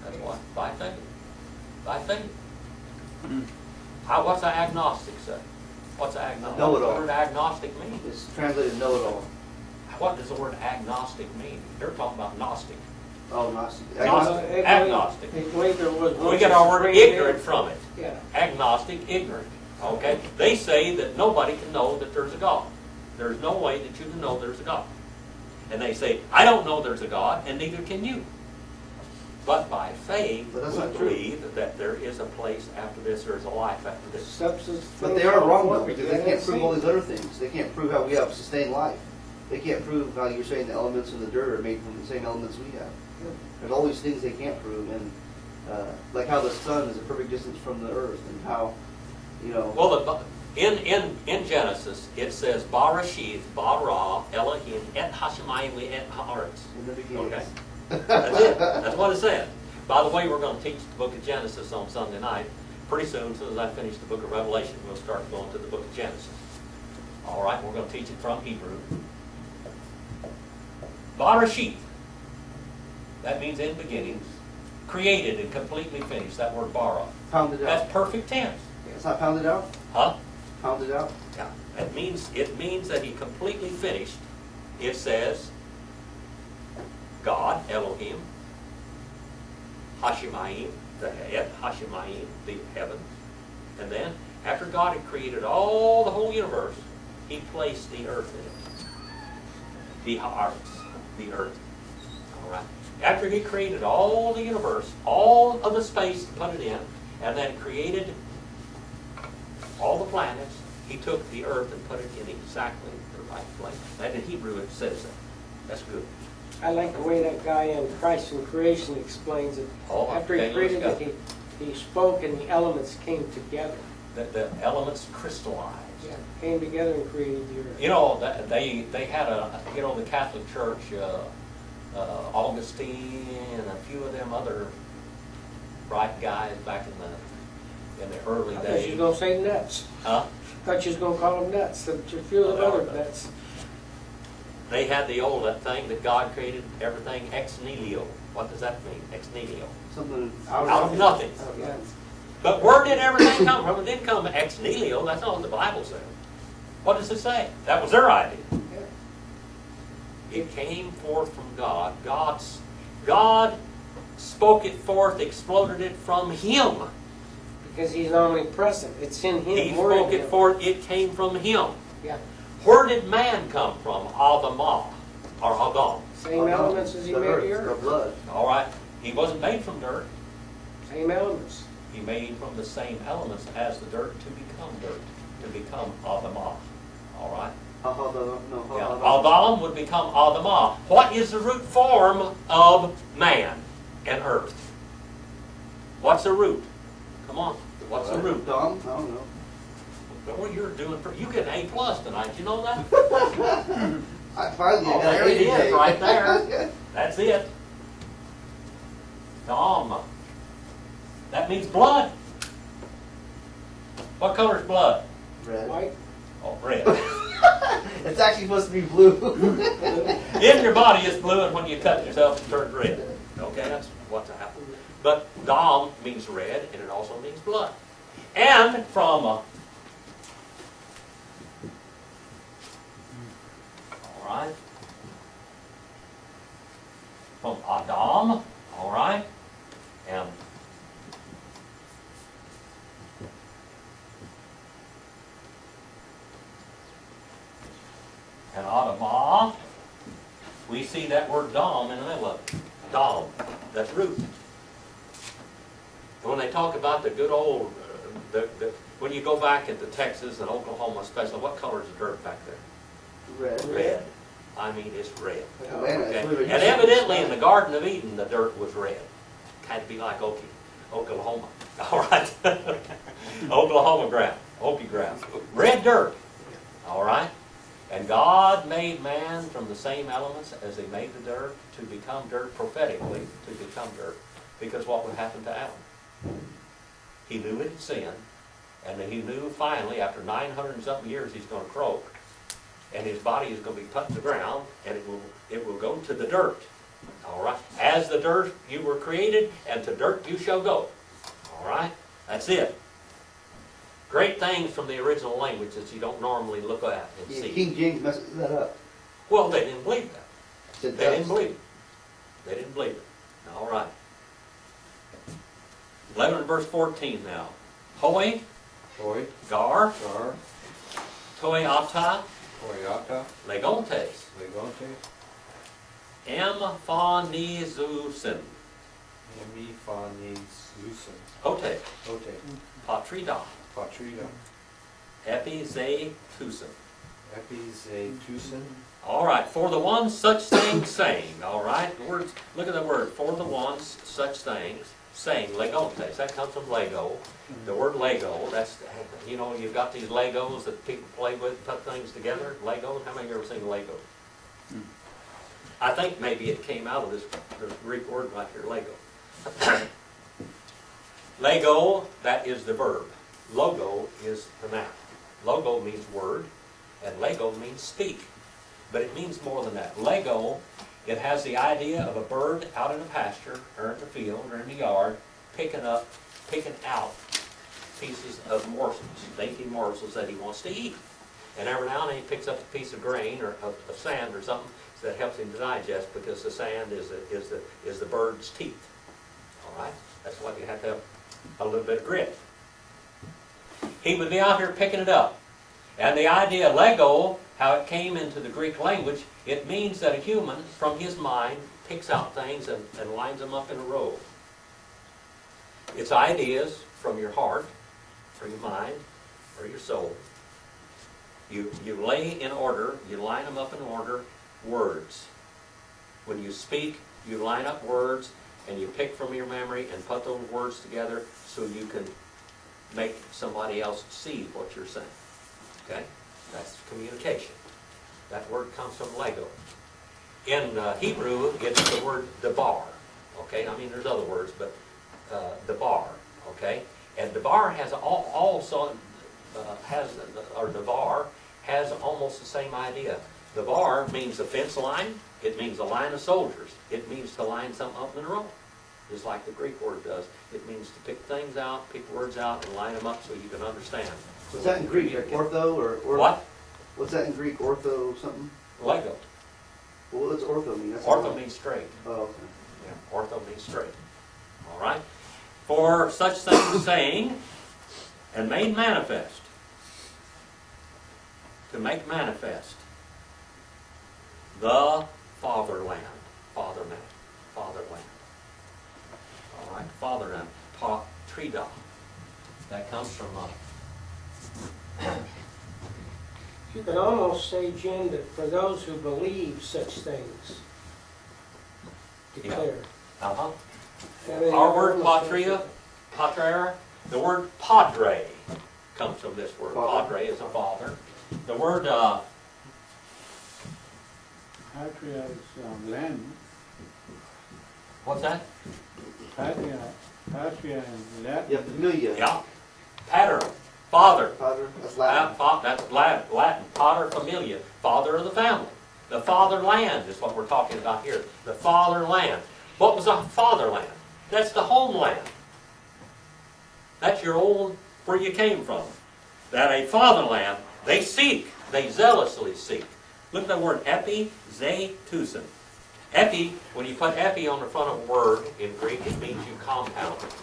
That's what. By faith. By faith. What's an agnostic say? What's an agnostic? What does the word agnostic mean? It's translated know-it-all. What does the word agnostic mean? They're talking about Gnostic. Oh, Gnostic. Agnostic. We get our word ignorant from it. Yeah. Agnostic, ignorant. Okay? They say that nobody can know that there's a God. There's no way that you can know there's a God. And they say, I don't know there's a God, and neither can you. But by faith, But that's we not true. believe that there is a place after this, there is a life after this. But they are wrong though, because they can't prove all these other things. They can't prove how we have sustained life. They can't prove how you're saying the elements in the dirt are made from the same elements we have. There's all these things they can't prove, and like how the sun is a perfect distance from the earth, and how, you know. Well, in Genesis, it says, Barashith, Bara, Elohim, et Hashemayim, et Haaretz. In the beginning. Okay? That's it. That's what it said. By the way, we're going to teach the book of Genesis on Sunday night. Pretty soon, as soon as I finish the book of Revelation, we'll start going to the book of Genesis. All right, we're going to teach it from Hebrew. Barashith. That means in beginnings. Created and completely finished. That word bara. Pounded out. That's perfect tense. It's not pounded out? Huh? Pounded out? Yeah. It means that he completely finished. It says God, Elohim, Hashemayim, the heavens. And then, after God had created all the whole universe, he placed the earth in it. The Haaretz, the earth. All right. After he created all the universe, all of the space to put it in, and then created all the planets, he took the earth and put it in exactly the right place. And in Hebrew it says that. That's good. I like the way that guy in Christ in Creation explains it. Oh, After he okay, created let's it, he spoke and the elements came together. The elements crystallized. Yeah, came together and created the earth. You know, they had the Catholic Church, Augustine and a few of them other bright guys back in the early I thought you was days. going to say nuts. Huh? I thought you was going to call them nuts. A few of them other nuts. They had the old thing that God created everything ex nihilo. What does that mean, ex nihilo? Something Out of nothing. Yeah. But where did everything come from? It didn't come ex nihilo. That's not what the Bible says. What does it say? That was their idea. It came forth from God. God spoke it forth, exploded it from Him. Because he's omnipresent. It's in him. He We're in spoke it him. forth, it came from Him. Yeah. Where did man come from? Adamah, or Adam. Same elements as he made the The earth. blood. All right. He wasn't made from dirt. Same elements. He made from the same elements as the dirt to become dirt, to become Adamah. All right. Adam would become Adamah. What is the root form of man and earth? What's the root? Come on. What's the root? Dom? I don't know. What you're doing, you get an A+ tonight. You know that? I finally Oh, got there an it is, 80 right there. That's it. Dom. That means blood. What color is blood? Red. White. Oh, red. It's actually supposed to be blue. In your body it's blue, and when you cut yourself it turns red. Okay, that's what's happened. But Dom means red, and it also means blood. And from right? From Adam, all right? And Adamah, we see that word dom in the middle of it. Dom, that's root. And when they talk about the good old, when you go back into Texas and Oklahoma especially, what color is the dirt back there? Red. Red. I mean, it's red. Atlanta, Okay? that's where they And used to- evidently in the Garden of Eden, the dirt was red. Had to be like Oklahoma. All right? Oklahoma ground, Okie ground. Red dirt. All right? And God made man from the same elements as he made the dirt to become dirt, prophetically, to become dirt. Because what would happen to Adam? He knew it had sinned, and then he knew finally, after 900 and something years, he's going to croak, and his body is going to be put in the ground, and it will go to the dirt. All right? As the dirt you were created, and to dirt you shall go. All right? That's it. Great things from the original language that you don't normally look at and Yeah, see. King James messes that up. Well, they didn't believe that. Said They didn't dust. believe it. They didn't believe it. All right. 11 verse 14 now. Hoi, Toy, gar, Gar, toi ata, Toyota, legontes, Legonte, emphanizusin, Hemiphanizusen, hote, Ote, patrida, Patrida, epizetusin. Epizetusen, All right, for the one such thing saying, all right, the words, look at the word, for the one such things saying, legontes, that comes from Lego. The word Lego, that's, you know, you've got these Legos that people play with, put things together, Legos, how many of you ever seen Lego? I think maybe it came out of this Greek word right here, Lego. Lego, that is the verb. Logo is the noun. Logo means word, and Lego means speak. But it means more than that. Lego, it has the idea of a bird out in a pasture, or in the field, or in the yard, picking out pieces of morsels, dainty morsels that he wants to eat. And every now and then he picks up a piece of grain or of sand or something that helps him to digest, because the sand is the bird's teeth. All right? That's why you have to have a little bit of grit. He would be out here picking it up. And the idea, Lego, how it came into the Greek language, it means that a human, from his mind, picks out things and lines them up in a row. It's ideas from your heart, or your mind, or your soul. You lay in order, you line them up in order, words. When you speak, you line up words, and you pick from your memory and put those words together so you can make somebody else see what you're saying. Okay? That's communication. That word comes from Lego. In Hebrew, it's the word debar. Okay? I mean, there's other words, but debar. Okay? And debar has also debar has almost the same idea. Debar means a fence line. It means a line of soldiers. It means to line something up in a row, just like the Greek word does. It means to pick things out, pick words out, and line them up so you can understand. What's that in Greek? Ortho or What? What's that in Greek? Ortho something? Lego. Well, what's ortho mean? That's Ortho means straight. Oh, okay. Yeah, ortho means straight. All right? For such things saying, and made manifest. To make manifest. The fatherland. Fatherland. Fatherland. All right? Fatherland. Patrida. That comes from You could almost say, Jim, that for those who believe such things, declare. uh-huh. I mean, Our word almost patria, patrera, the word padre comes from this word. Father. Padre is a father. The word, Patria is land. what's that? Patria is Latin. Yeah, familia. Yeah. Pater, father. Father, that's Latin. That's Latin. Pater familia, father of the family. The fatherland is what we're talking about here. The fatherland. What was a fatherland? That's the homeland. That's your old, where you came from. That a fatherland, they seek, they zealously seek Look at the word epizetusin. Epi, when you put epi on the front of a word in Greek, it means you compound it.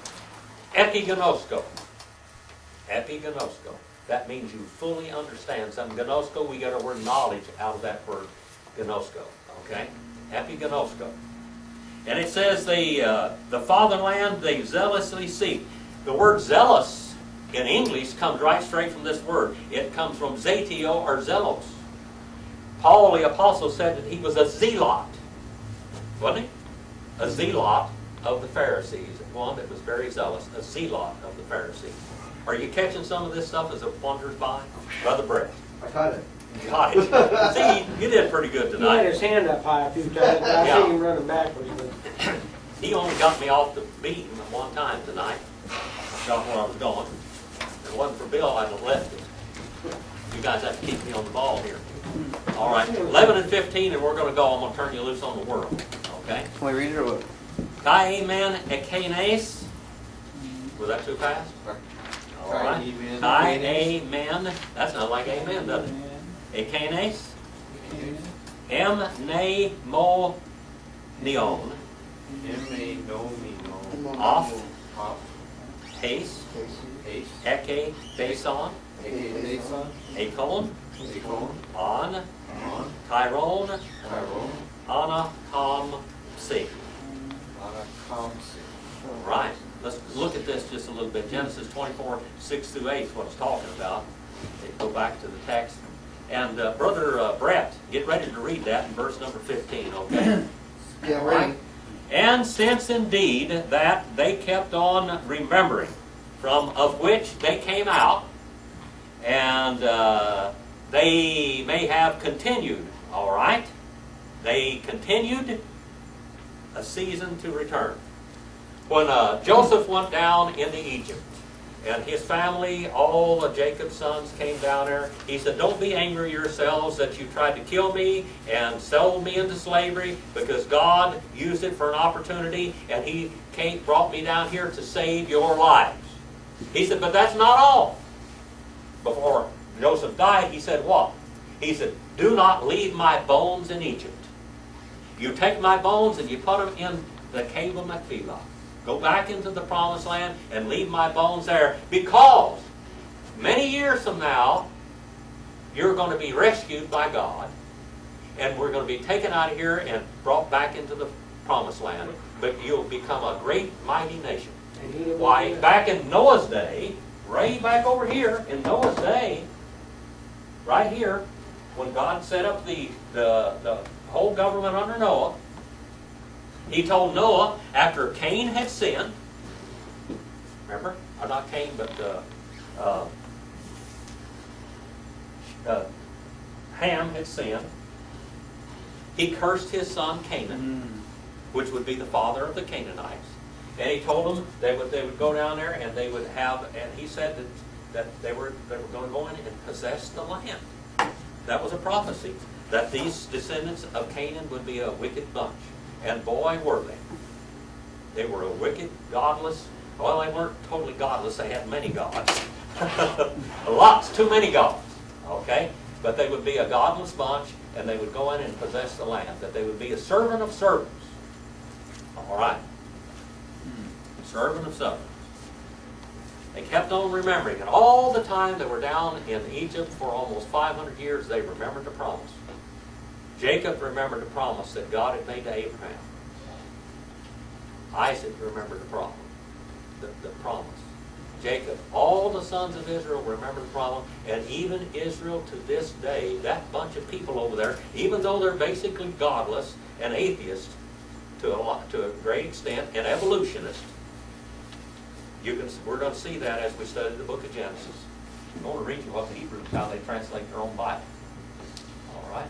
Epigenosko. Epigenosko. That means you fully understand something. Gnosko, we get our word knowledge out of that word gnosko. Okay? Epigenosko. And it says the fatherland they zealously seek. The word zealous in English comes right straight from this word. It comes from zetio or zelos. Paul the apostle said that he was a zealot. Wasn't he? A zealot of the Pharisees. One that was very zealous. A zealot of the Pharisees. Are you catching some of this stuff as it wanders by? Brother Brett. I caught it. Got it. See, you did pretty good He had tonight. his hand up high a few times, but I Yeah. see him running backwards. But He only got me off the beam one time tonight. Got where I was going. If it wasn't for Bill, I'd have left it. You guys have to keep me on the ball here. All right, 11 and 15, and we're going to go. I'm going to turn you loose on the world. Okay? Can we read it or what? Kaimen ekenes. Was that too fast? All right. Kaimen. That sounds like amen, doesn't it? Ekenes. Em ne mo neon. M-A-No-Me-No. Off. Off. Haste. Haste. Eke. Bason. Eke-Bason. Akon. Akon. On. On. Tyrone. Tyrone. Anakamsi. Anakamsi. All right. Let's look at this just a little bit. Genesis 24, 6 through 8 is what it's talking about. Go back to the text. And Brother Brett, get ready to read that in verse number 15, okay? Yeah, All ready. And since indeed that they kept on remembering, from of which they came out, and they may have continued, all right? They continued a season to return. When Joseph went down into Egypt, and his family, all of Jacob's sons came down there, he said, don't be angry yourselves that you tried to kill me and sold me into slavery, because God used it for an opportunity, and he brought me down here to save your lives. He said, but that's not all. Before Joseph died, he said what? He said, do not leave my bones in Egypt. You take my bones and you put them in the cave of Machpelah. Go back into the promised land and leave my bones there, because many years from now, you're going to be rescued by God, and we're going to be taken out of here and brought back into the promised land. But you'll become a great, mighty nation. and he didn't Why, do that. back in Noah's day, way back over here, in Noah's day, right here, when God set up the whole government under Noah, he told Noah, after Cain had sinned, remember? Not Cain, but Ham had sinned. He cursed his son Canaan, which would be the father of the Canaanites. And he told them they would go down there and they would have, and he said that they were going to go in and possess the land. That was a prophecy, that these descendants of Canaan would be a wicked bunch. And boy, were they. They were a wicked, godless, well, they weren't totally godless, they had many gods. Lots, too many gods, okay? But they would be a godless bunch, and they would go in and possess the land, that they would be a servant of servants. All right. Servant of servants. They kept on remembering, and all the time they were down in Egypt for almost 500 years, they remembered the promise. Jacob remembered the promise that God had made to Abraham. Isaac remembered the promise. The promise. Jacob, all the sons of Israel remember the promise, and even Israel to this day, that bunch of people over there, even though they're basically godless and atheists to a great extent, and evolutionists, we're going to see that as we study the book of Genesis. I'm going to read you what the Hebrews, how they translate their own Bible. All right?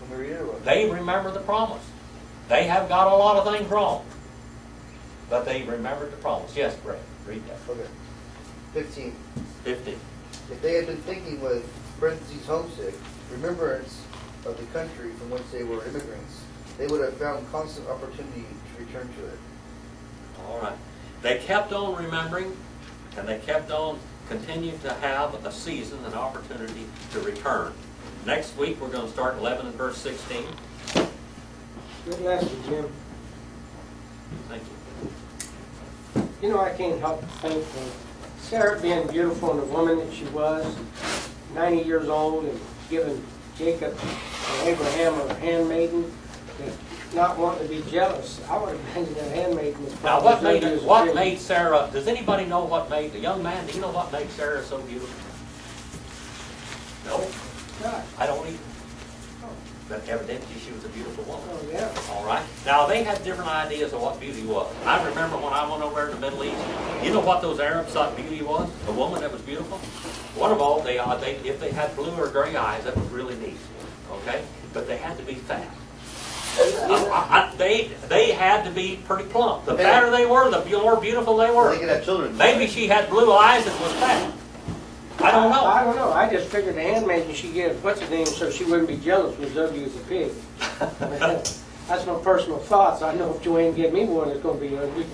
Can we read it or what? They remember the promise. They have got a lot of things wrong, but they remembered the promise. Yes, Greg, read that. Okay. 15. 15. If they had been thinking with parentheses homesick, remembrance of the country from whence they were immigrants, they would have found constant opportunity to return to it. All right. They kept on remembering, and they kept on continuing to have a season, an opportunity to return. Next week, we're gonna start 11 and verse 16. Good lesson, Jim. Thank you. You know, I can't help but think of Sarah being beautiful and the woman that she was, 90 years old, and giving Jacob and Abraham her handmaiden, that not wanting to be jealous. I would imagine that handmaiden was Now, probably as ugly as a what pig. made Sarah, does anybody know what made, the young man, do you know what made Sarah so beautiful? No, God. I don't either. But evidently, she was a beautiful woman. Oh, yeah. All right. Now, they had different ideas of what beauty was. I remember when I went over there in the Middle East, you know what those Arabs thought beauty was? A woman that was beautiful? One of all, if they had blue or gray eyes, that was really neat. Okay? But they had to be fat. They had to be pretty plump. The fatter they were, the more beautiful they They were. could have children. Maybe she had blue eyes and was fat. I don't know. I don't know. I just figured the handmaiden she gave, what's her name, so she wouldn't be jealous, was ugly as a pig. That's my personal thoughts. I know if Joanne gave me one, it's going to be ugly.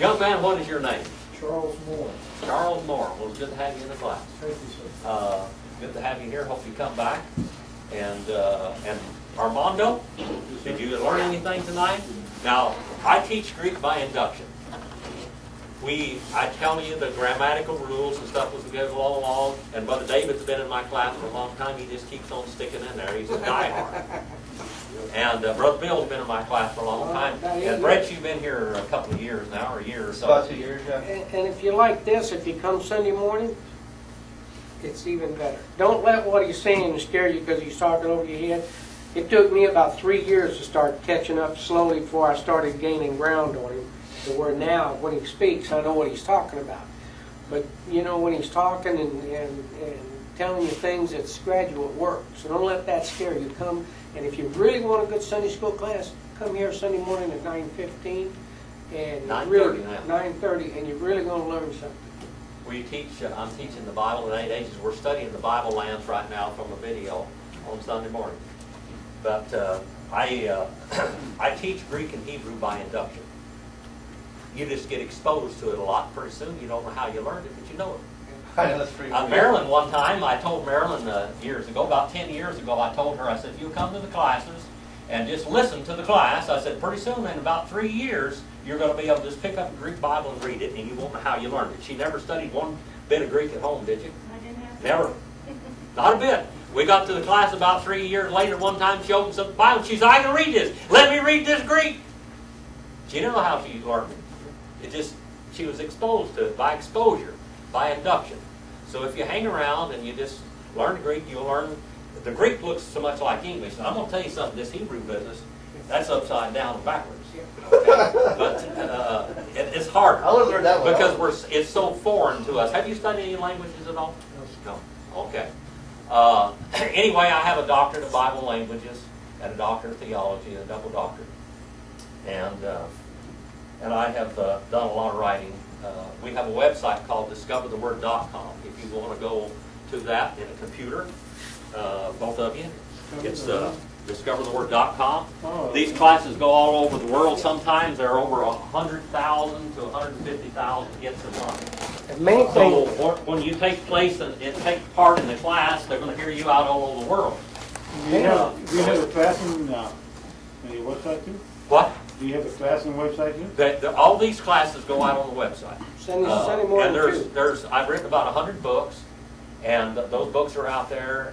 Young man, what is your name? Charles Moore. Charles Moore. Well, it's good to have you in the class. Thank you, sir. Good to have you here. Hope you come back. And Armando, did you learn anything tonight? Now, I teach Greek by induction. I tell you the grammatical rules and stuff as we go along, and Brother David's been in my class for a long time. He just keeps on sticking in there. He's a diehard. And Brother Bill's been in my class for a long time. And Brett, you've been here a couple of years now, or a year or so. About 2 years, yeah. And if you like this, if you come Sunday morning, it's even better. Don't let what he's saying scare you because he's talking over your head. It took me about 3 years to start catching up slowly before I started gaining ground on him. To where now, when he speaks, I know what he's talking about. But, you know, when he's talking and telling you things, it's graduate work. So don't let that scare you. Come, and if you really want a good Sunday school class, come here Sunday morning at 9:15. And 9:30 now. 9:30, and you're really going to learn something. We teach, I'm teaching the Bible in 8 ages. We're studying the Bible lands right now from a video on Sunday morning. But I teach Greek and Hebrew by induction. You just get exposed to it a lot. Pretty soon you don't know how you learned it, but you know it. I know that's pretty cool. Marilyn, one time, I told Marilyn years ago, about 10 years ago, I told her, I said, if you come to the classes and just listen to the class, I said, pretty soon, in about 3 years, you're going to be able to just pick up a Greek Bible and read it, and you won't know how you learned it. She never studied one bit of Greek at home, did you? I didn't have. Never. Not a bit. We got to the class about 3 years later. One time she opened up the Bible. She said, I can read this. Let me read this Greek. She didn't know how she learned it. It just, she was exposed to it by exposure, by induction. So if you hang around and you just learn Greek, you'll learn. The Greek looks so much like English. And I'm going to tell you something, this Hebrew business, that's upside down and backwards. But it's hard. I learned that one. Because it's so foreign to us. Have you studied any languages at all? No. Okay. Anyway, I have a doctorate of Bible languages and a doctorate of theology and a double doctorate. And I have done a lot of writing. We have a website called discovertheword.com. If you want to go to that in a computer, both of you, it's discovertheword.com. Oh. These classes go all over the world. Sometimes there are over 100,000 to 150,000 hits a month. The main So thing, when you take place and take part in the class, they're going to hear you out all over the world. Do you have a class on your website too? What? Do you have a class on the website too? All these classes go out on the website. Sunday And morning too. I've written about 100 books, and those books are out there.